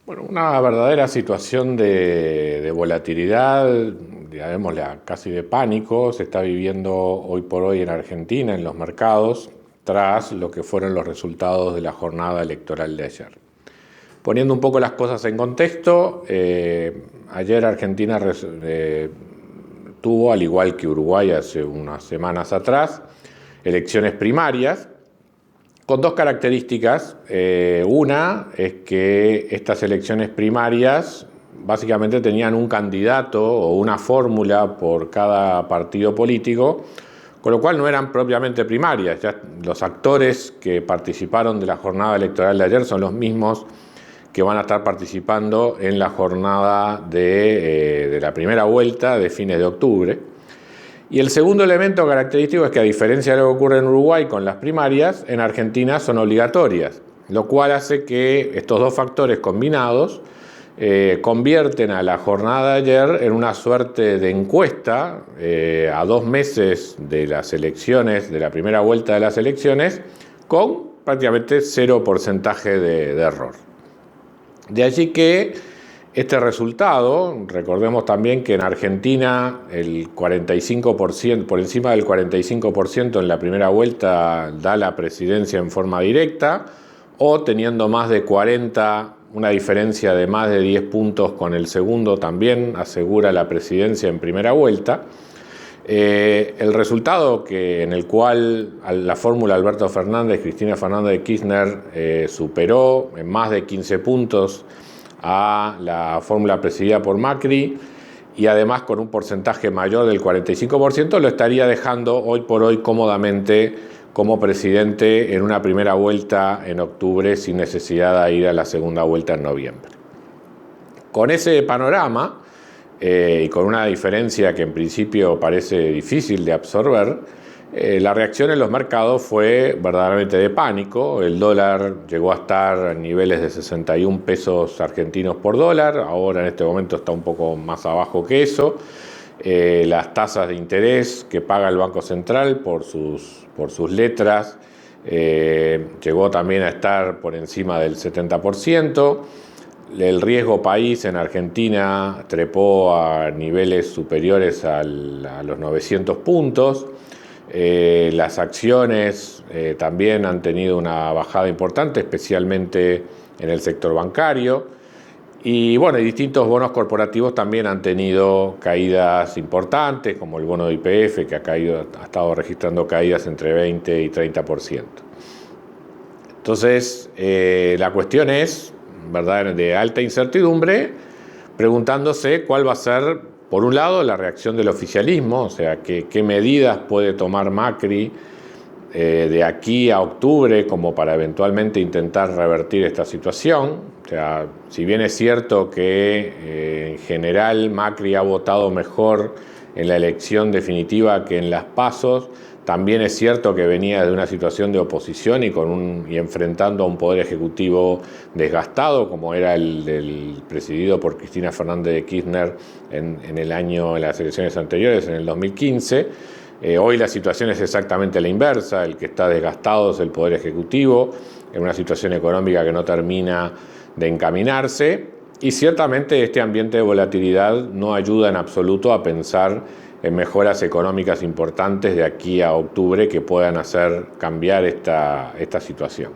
Bueno, una verdadera situación de volatilidad, llamémosle casi de pánico, se está viviendo hoy por hoy en Argentina, en los mercados, tras lo que fueron los resultados de la jornada electoral de ayer. Poniendo un poco las cosas en contexto, ayer Argentina tuvo, al igual que Uruguay hace unas semanas atrás, elecciones primarias, con dos características. Una es que estas elecciones primarias básicamente tenían un candidato o una fórmula por cada partido político, con lo cual no eran propiamente primarias. Ya los actores que participaron de la jornada electoral de ayer son los mismos que van a estar participando en la jornada de la primera vuelta de fines de octubre. Y el segundo elemento característico es que, a diferencia de lo que ocurre en Uruguay con las primarias, en Argentina son obligatorias, lo cual hace que estos dos factores combinados convierten a la jornada de ayer en una suerte de encuesta a 2 meses de las elecciones, de la primera vuelta de las elecciones, con prácticamente 0 porcentaje de error. De allí que este resultado, recordemos también que en Argentina el 45%, por encima del 45% en la primera vuelta da la presidencia en forma directa, o teniendo más de 40, una diferencia de más de 10 puntos con el segundo, también asegura la presidencia en primera vuelta. El resultado en el cual la fórmula Alberto Fernández, Cristina Fernández de Kirchner superó en más de 15 puntos a la fórmula presidida por Macri, y además con un porcentaje mayor del 45%, lo estaría dejando hoy por hoy cómodamente como presidente en una primera vuelta en octubre, sin necesidad de ir a la segunda vuelta en noviembre. Con ese panorama, y con una diferencia que en principio parece difícil de absorber, la reacción en los mercados fue verdaderamente de pánico. El dólar llegó a estar a niveles de 61 pesos argentinos por dólar, ahora en este momento está un poco más abajo que eso. Las tasas de interés que paga el Banco Central por sus letras llegó también a estar por encima del 70%. El riesgo país en Argentina trepó a niveles superiores a los 900 puntos. Las acciones también han tenido una bajada importante, especialmente en el sector bancario. Y bueno, distintos bonos corporativos también han tenido caídas importantes, como el bono de YPF, que ha estado registrando caídas entre 20 y 30%. Entonces, la cuestión es, ¿verdad?, de alta incertidumbre, preguntándose cuál va a ser, por un lado, la reacción del oficialismo, o sea, qué medidas puede tomar Macri de aquí a octubre como para eventualmente intentar revertir esta situación. O sea, si bien es cierto que en general Macri ha votado mejor en la elección definitiva que en las PASOs, también es cierto que venía de una situación de oposición y enfrentando a un poder ejecutivo desgastado, como era el presidido por Cristina Fernández de Kirchner en las elecciones anteriores, en el 2015. Hoy la situación es exactamente la inversa. El que está desgastado es el poder ejecutivo, en una situación económica que no termina de encaminarse, y ciertamente este ambiente de volatilidad no ayuda en absoluto a pensar en mejoras económicas importantes de aquí a octubre que puedan hacer cambiar esta situación.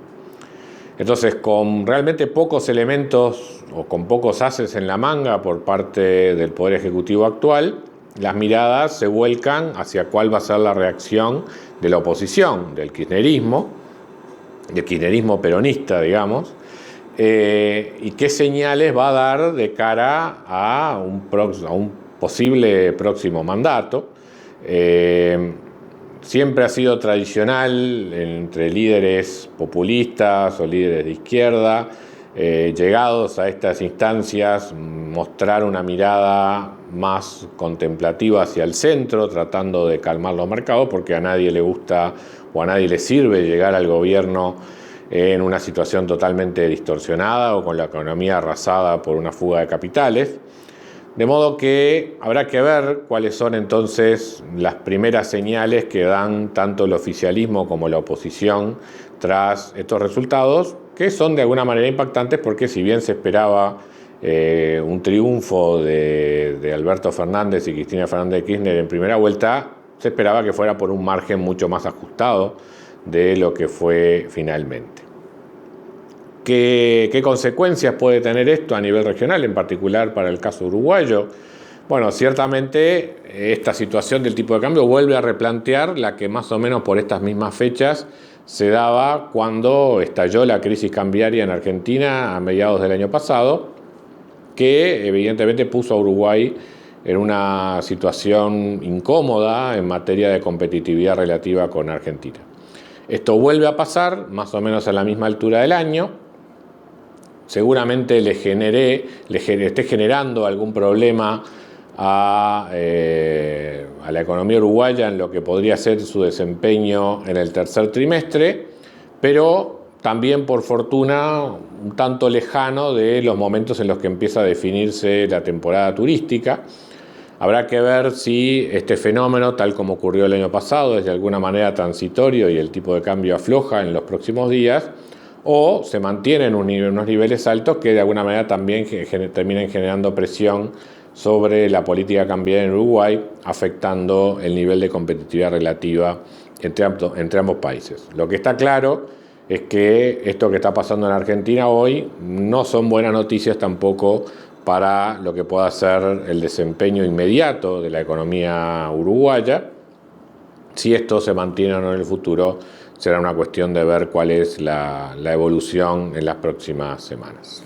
Entonces, con realmente pocos elementos o con pocos ases en la manga por parte del Poder Ejecutivo actual, las miradas se vuelcan hacia cuál va a ser la reacción de la oposición, del kirchnerismo peronista, digamos, y qué señales va a dar de cara a un posible próximo mandato. Siempre ha sido tradicional entre líderes populistas o líderes de izquierda, llegados a estas instancias, mostrar una mirada más contemplativa hacia el centro, tratando de calmar los mercados, porque a nadie le gusta o a nadie le sirve llegar al gobierno en una situación totalmente distorsionada o con la economía arrasada por una fuga de capitales. De modo que habrá que ver cuáles son entonces las primeras señales que dan tanto el oficialismo como la oposición tras estos resultados, que son de alguna manera impactantes porque si bien se esperaba un triunfo de Alberto Fernández y Cristina Fernández de Kirchner en primera vuelta, se esperaba que fuera por un margen mucho más ajustado de lo que fue finalmente. ¿Qué consecuencias puede tener esto a nivel regional, en particular para el caso uruguayo? Bueno, ciertamente esta situación del tipo de cambio vuelve a replantear la que más o menos por estas mismas fechas se daba cuando estalló la crisis cambiaria en Argentina a mediados del año pasado, que evidentemente puso a Uruguay en una situación incómoda en materia de competitividad relativa con Argentina. Esto vuelve a pasar más o menos a la misma altura del año. Seguramente le esté generando algún problema a la economía uruguaya en lo que podría ser su desempeño en el tercer trimestre, pero también por fortuna un tanto lejano de los momentos en los que empieza a definirse la temporada turística. Habrá que ver si este fenómeno, tal como ocurrió el año pasado, es de alguna manera transitorio y el tipo de cambio afloja en los próximos días, o se mantienen unos niveles altos que de alguna manera también terminen generando presión sobre la política cambiaria en Uruguay, afectando el nivel de competitividad relativa entre ambos países. Lo que está claro es que esto que está pasando en Argentina hoy no son buenas noticias tampoco para lo que pueda ser el desempeño inmediato de la economía uruguaya. Si esto se mantiene o no en el futuro, será una cuestión de ver cuál es la evolución en las próximas semanas.